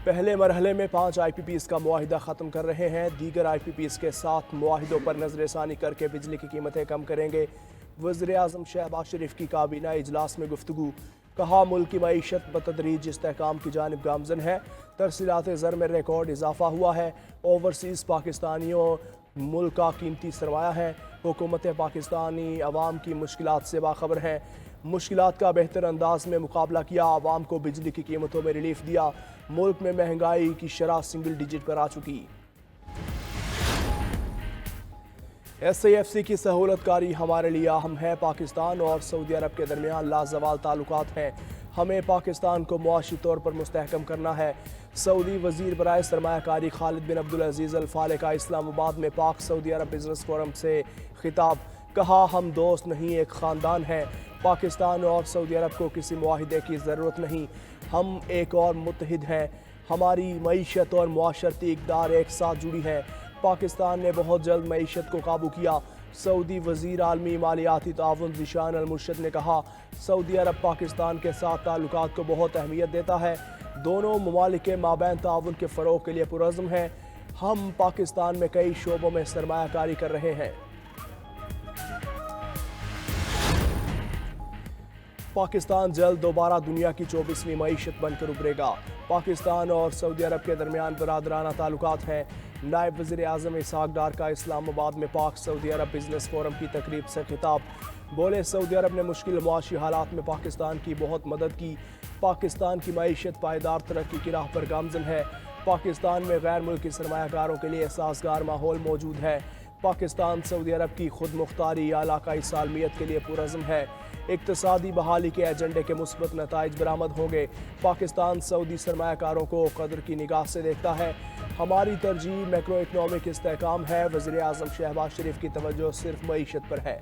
पहले मरहले में 5 IPPs का मुआहिदा ख़त्म कर रहे हैं। दीगर IPPs के साथ मुआहिदों पर नजरसानी करके बिजली की कीमतें कम करेंगे। वज़ीर आज़म शहबाज शरीफ की काबीना इजलास में गुफ्तगू। कहा मुल्क की मईशत बतदरीज इस्तेहकाम की जानिब गामजन है। तरसीलात ज़र में रिकॉर्ड इजाफा हुआ है। ओवरसीज़ पाकिस्तानियों मुल्क का कीमती सरमाया है। हुकूमत पाकिस्तानी अवाम की मुश्किलात से बाखबर है। मुश्किलात का बेहतर अंदाज में मुकाबला किया। आवाम को बिजली की कीमतों में रिलीफ दिया। मुल्क में महंगाई की शरह सिंगल डिजिट पर आ चुकी। SAFC की सहूलतकारी हमारे लिए अहम है। पाकिस्तान और सऊदी अरब के दरमियान लाजवाल ताल्लुकात हैं। हमें पाकिस्तान को मुआशी तौर पर मुस्तहकम करना है। सऊदी वजीर बराए सरमायाकारी खालिद बिन अब्दुल अजीज़ अल फाले का इस्लामाबाद में पाक सऊदी अरब बिजनेस फोरम से खिताब। कहा हम दोस्त नहीं एक ख़ानदान है। पाकिस्तान और सऊदी अरब को किसी मुआहिदे की ज़रूरत नहीं। हम एक और मुत्तहिद हैं। हमारी मईशत और मुआशरती इक़दार एक साथ जुड़ी है। पाकिस्तान ने बहुत जल्द मईशत को काबू किया। सऊदी वज़ीर आलमी मालियाती ताउन ज़ीशान अल मुर्शद ने कहा सऊदी अरब पाकिस्तान के साथ ताल्लुकात को बहुत अहमियत देता है। दोनों ममालिक के माबैन ताउन के फ़रोग़ के लिए पुरज़्म हैं। हम पाकिस्तान में कई शोबों में सरमायाकारी कर रहे हैं। पाकिस्तान जल्द दोबारा दुनिया की 24वीं मईशत बनकर उभरेगा। पाकिस्तान और सऊदी अरब के दरमियान बरादराना ताल्लुकात हैं। नायब वज़ीर आज़म इसहाक़ डार का इस्लामाबाद में पाक सऊदी अरब बिजनेस फोरम की तकरीब से खिताब। बोले सऊदी अरब ने मुश्किल मुआशी हालात में पाकिस्तान की बहुत मदद की। पाकिस्तान की मईशत पायदार तरक्की की राह पर गामजन है। पाकिस्तान में गैर मुल्की सरमायाकारों के लिए साजगार माहौल मौजूद है। पाकिस्तान सऊदी अरब की खुद मुख्तारी या इलाकाई सालमियत के लिए पुरज़्म है। इक़्तिसादी बहाली के एजेंडे के मुस्बत नताइज बरामद होंगे। पाकिस्तान सऊदी सरमायाकारों को कदर की निगाह से देखता है। हमारी तरजीह मैक्रो इकनॉमिक इस्तेहकाम है। वज़ीर आज़म शहबाज शरीफ की तवज्जो सिर्फ मईशत पर है।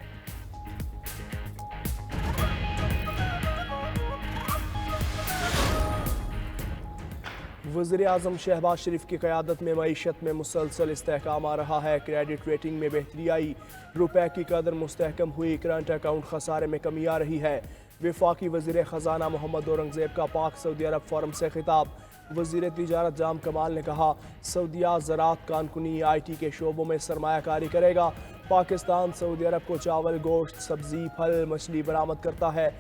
वज़ीर आज़म शहबाज शरीफ की क़यादत में मईशत में मुसलसल इस्तेहकाम आ रहा है। क्रेडिट रेटिंग में बेहतरी आई। रुपए की कदर मुस्तहकम हुई। करंट अकाउंट खसारे में कमी आ रही है। वफाकी वज़ीर ख़जाना मोहम्मद औरंगज़ेब का पाक सऊदी अरब फोरम से खिताब। वज़ीर तिजारत जाम कमाल ने कहा सऊदीया ज़राअत कानकुनी IT के शोबों में सरमायाकारी करेगा। पाकिस्तान सऊदी अरब को चावल गोश्त सब्ज़ी फल मछली बरामद करता है।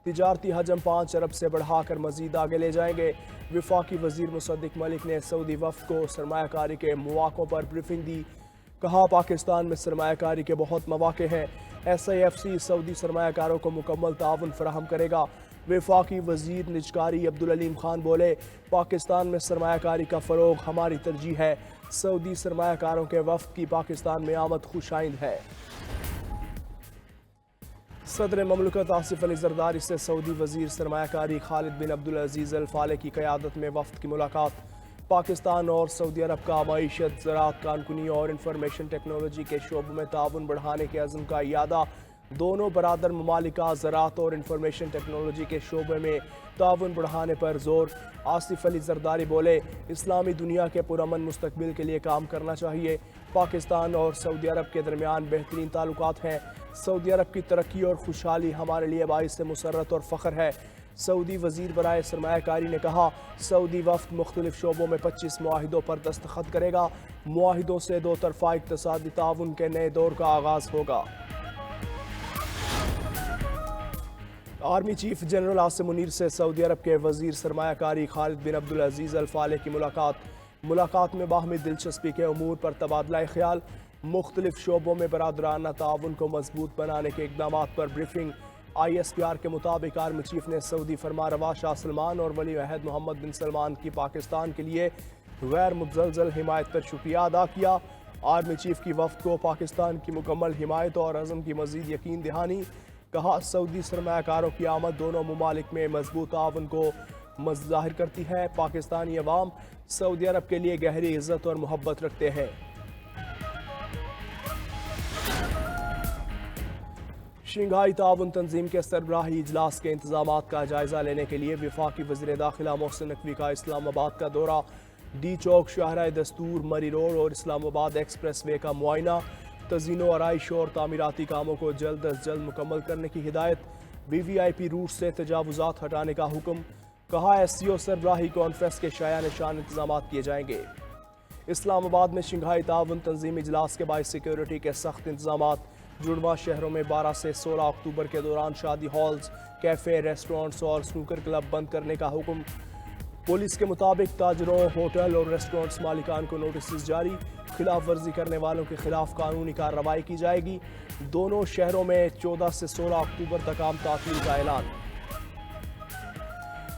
तिजारती हजम 5 अरब से बढ़ाकर मज़ीद आगे ले जाएंगे। वफाकी वज़ीर मुसद्दिक मलिक ने सऊदी वफ़द को सरमायाकारी के मौक़ों पर ब्रीफिंग दी। कहा पाकिस्तान में सरमायाकारी के बहुत मौक़े हैं। SAFC सऊदी सरमायाकारों को मुकम्मल ताउन फराहम करेगा। वफाकी वज़ीर निजकारी अब्दुल अलीम खान बोले पाकिस्तान में सरमायाकारी का फ़रोग़ हमारी तरजीह है। सऊदी सरमायाकारों के वफ़द की पाकिस्तान में आमद खुशाइंद है। सदर ममलकत आसिफ अली ज़रदारी से सऊदी वज़ीर सरमायाकारी खालिद बिन अब्दुल अजीज़ अल फाले की क़यादत में वफ़द की मुलाकात। पाकिस्तान और सऊदी अरब का मईशत ज़राअत कानकुनी और इंफॉर्मेशन टेक्नोलॉजी के शोबों में ताउन बढ़ाने के अज़्म का इयादा। दोनों बरादर ममालिका ज़राअत और इंफॉर्मेशन टेक्नोलॉजी के शोबे में ताउन बढ़ाने पर जोर। आसिफ अली ज़रदारी बोले इस्लामी दुनिया के पुरअमन मुस्तकबिल के लिए काम करना चाहिए। पाकिस्तान और सऊदी अरब के दरमियान बेहतरीन ताल्लुकात हैं। सऊदी अरब की तरक्की और खुशहाली हमारे लिए बाइस मुसर्रत और फ़ख्र है। सऊदी वज़ीर बराए सरमायाकारी ने कहा सऊदी वफ़द मुख्तलिफ शोबों में 25 मुआहिदों पर दस्तखत करेगा। मुआहिदों से दो तरफ़ा इक़्तिसादी ताउन के नए दौर का आगाज़ होगा। Army chief general Asim Munir से सऊदी अरब के वज़ीर सरमायाकारी खालिद बिन अब्दुल अजीज़ अल फाले की मुलाकात में बाहमी दिलचस्पी के उमूर पर तबादला ख्याल। मुख्तलिफ शोबों में बरादराना ताउन को मजबूत बनाने के इक़दामात पर ब्रीफिंग। ISPR के मुताबिक आर्मी चीफ ने सऊदी फरमारवा शाह सलमान और वली अहद मोहम्मद बिन सलमान की पाकिस्तान के लिए गैर मुतज़लज़ल हिमायत पर शुक्रिया अदा किया। आर्मी चीफ की वफ़द को पाकिस्तान की मुकम्मल हिमायत और अज़म की मज़ीद यकीन दहानी। कहा सऊदी सरमायाकारों की आमद दोनों ममालिक में मजबूत ताउन को ज़ाहिर करती है। पाकिस्तानी अवाम सऊदी अरब के लिए गहरी इज़्ज़त और मोहब्बत रखते हैं। शंघाई ताउन तंजीम के सरबराही इजलास के इंतजामात का जायजा लेने के लिए वफाकी वज़ीर दाखिला मोहसिन नकवी का इस्लामाबाद का दौरा। डी चौक शाहराह दस्तूर मरी रोड और इस्लामाबाद एक्सप्रेस वे का मुआयना। तज़ीनो आराइश और तामीराती कामों को जल्द अज जल्द मुकम्मल करने की हिदायत। VVIP रूट से तजावुज़ात हटाने का हुक्म। कहा SCO सरबराही कॉन्फ्रेंस के शाया निशान इंतजाम किए जाएंगे। इस्लामाबाद में शंघाई ताउन तंजीमी इजलास के बायस सिक्योरिटी के सख्त इंतजाम। जुड़वा शहरों में 12 से 16 अक्टूबर के दौरान शादी हॉल्स, कैफे, रेस्टोरेंट्स और स्नूकर क्लब बंद करने का हुक्म। पुलिस के मुताबिक ताजरों, होटल और रेस्टोरेंट्स मालिकान को नोटिस जारी। खिलाफ वर्जी करने वालों के खिलाफ कानूनी कार्रवाई की जाएगी। दोनों शहरों में 14 से 16 अक्टूबर तक आम तातील का ऐलान।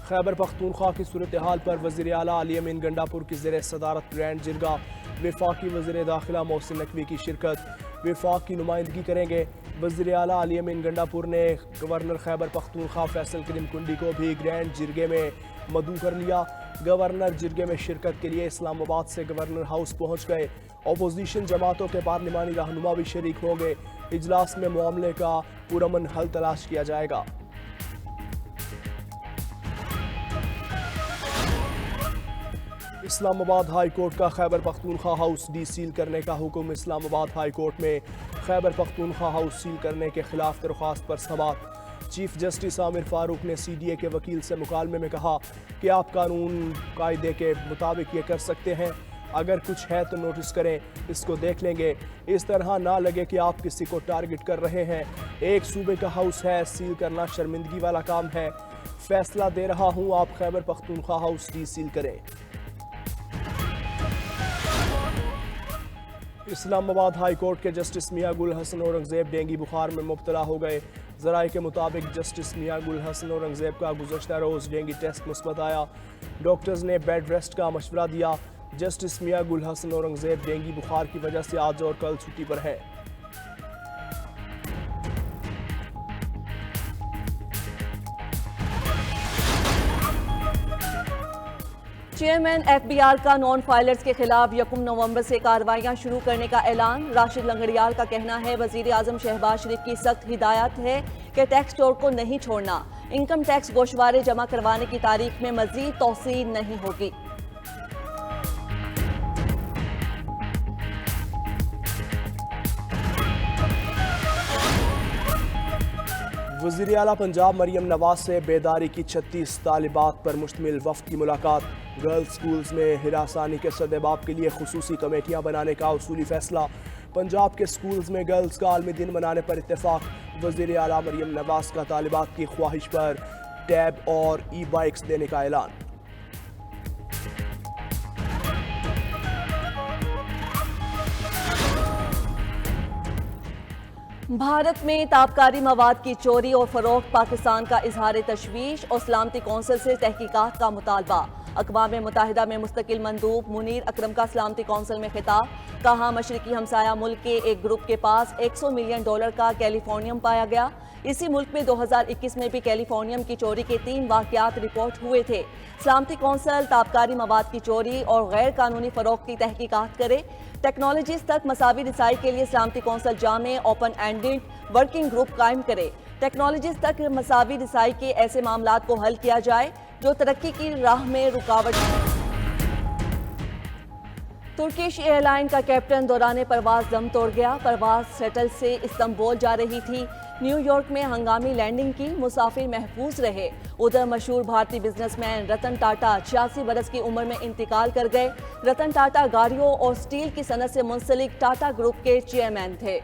खैबर पख्तूनख्वा की सूरत हाल पर वज़ीर आला अली अमीन गंडापुर की ज़ेर सदारत ग्रैंड जिरगा। वफाकी वज़ीर दाखिला मोहसिन नकवी की शिरकत। वफाक की नुमाइंदगी करेंगे। वज़ीर आला अली अमीन गंडापुर ने गवर्नर खैबर पख्तूनख्वा फैसल करीम कुंडी को भी ग्रैंड जिरगे में मदऊ कर लिया। गवर्नर जिरगे में शिरकत के लिए इस्लामाबाद से गवर्नर हाउस पहुँच गए। अपोजिशन जमातों के पार्लिमानी रहनुमा भी शरीक होंगे। इजलास में मामले का पुरअमन हल तलाश किया जाएगा। इस्लामाबाद हाई कोर्ट का खैबर पख्तूनख्वा हाउस डीसील करने का हुक्म। इस्लामाबाद हाई कोर्ट में खैबर पख्तूनख्वा हाउस सील करने के खिलाफ दरख्वास्त पर समाअत। चीफ जस्टिस आमिर फारूक ने CDA के वकील से मुकालमे में कहा कि आप कानून कायदे के मुताबिक ये कर सकते हैं। अगर कुछ है तो नोटिस करें, इसको देख लेंगे। इस तरह ना लगे कि आप किसी को टारगेट कर रहे हैं। एक सूबे का हाउस है, सील करना शर्मिंदगी वाला काम है। फैसला दे रहा हूँ, आप खैबर पख्तूनख्वा हाउस डीसील करें। इस्लामाबाद हाई कोर्ट के जस्टिस मियां गुल हसन औरंगजेब डेंगू बुखार में मुब्तला हो गए। ज़राए के मुताबिक जस्टिस मियां गुल हसन औरंगजेब का गुज़श्ता रोज़ डेंगू टेस्ट मुस्बत आया। डॉक्टर्स ने बेड रेस्ट का मशवरा दिया। जस्टिस मियां गुल हसन औरंगजेब डेंगू बुखार की वजह से आज और कल छुट्टी पर है। चेयरमैन FBR का नॉन फाइलर्स के खिलाफ 1 नवंबर से कार्रवाइयां शुरू करने का ऐलान। राशिद लंगड़ियाल का कहना है वजीर आजम शहबाज शरीफ की सख्त हिदायत है कि टैक्स स्टोर को नहीं छोड़ना। इनकम टैक्स गोशवारे जमा करवाने की तारीख में मजीद तौसील नहीं होगी। वज़ीर आला पंजाब मरियम नवाज से बेदारी की 36 तालिबात पर मुश्तमिल वफ़द की मुलाकात। गर्ल्स स्कूल्स में हिरासानी के सद्देबाब के लिए खुसूसी कमेटियाँ बनाने का उसूली फैसला। पंजाब के स्कूल्स में गर्ल्स का आलमी दिन मनाने पर इत्तेफाक। वज़ीर आला मरियम नवाज का तालिबात की ख्वाहिश पर टैब और ई-बाइक्स देने का ऐलान। भारत में ताबकारी मवाद की चोरी और फरोख्त पाकिस्तान का इजहार तशवीश और सलामती कौंसिल से तहकीकात का मुतालबा। अक़वाम मुत्तहिदा में मुस्तकिल मंदूब मुनीर अकरम का सलामती कौंसिल में खिताब। कहा मशरकी हमसाया मुल्क के एक ग्रुप के पास $100 मिलियन का कैलिफोर्नियम पाया गया। इसी मुल्क में 2021 में भी कैलिफोर्नियम की चोरी के 3 वाक़यात रिपोर्ट हुए थे। सलामती कौंसिल ताबकारी मवाद की चोरी और गैर कानूनी फरोख्त की तहकीकात करे। टेक्नोलॉजीज तक मसावी रिसाई के लिए सलामती कौंसिल जामे ओपन एंडेड वर्किंग ग्रुप कायम करे। टेक्नोलॉजीज तक मसावी रिसाई के ऐसे मामलात को हल किया जाए जो तरक्की की राह में रुकावट। तुर्किश एयरलाइन का कैप्टन दौरान परवाज दम तोड़ गया। परवाज सेटल से इस्तांबुल जा रही थी। न्यूयॉर्क में हंगामी लैंडिंग की, मुसाफिर महफूज रहे। उधर मशहूर भारतीय बिजनेसमैन रतन टाटा 86 बरस की उम्र में इंतकाल कर गए। रतन टाटा गाड़ियों और स्टील की सनत से मुंसलिक टाटा ग्रुप के चेयरमैन थे।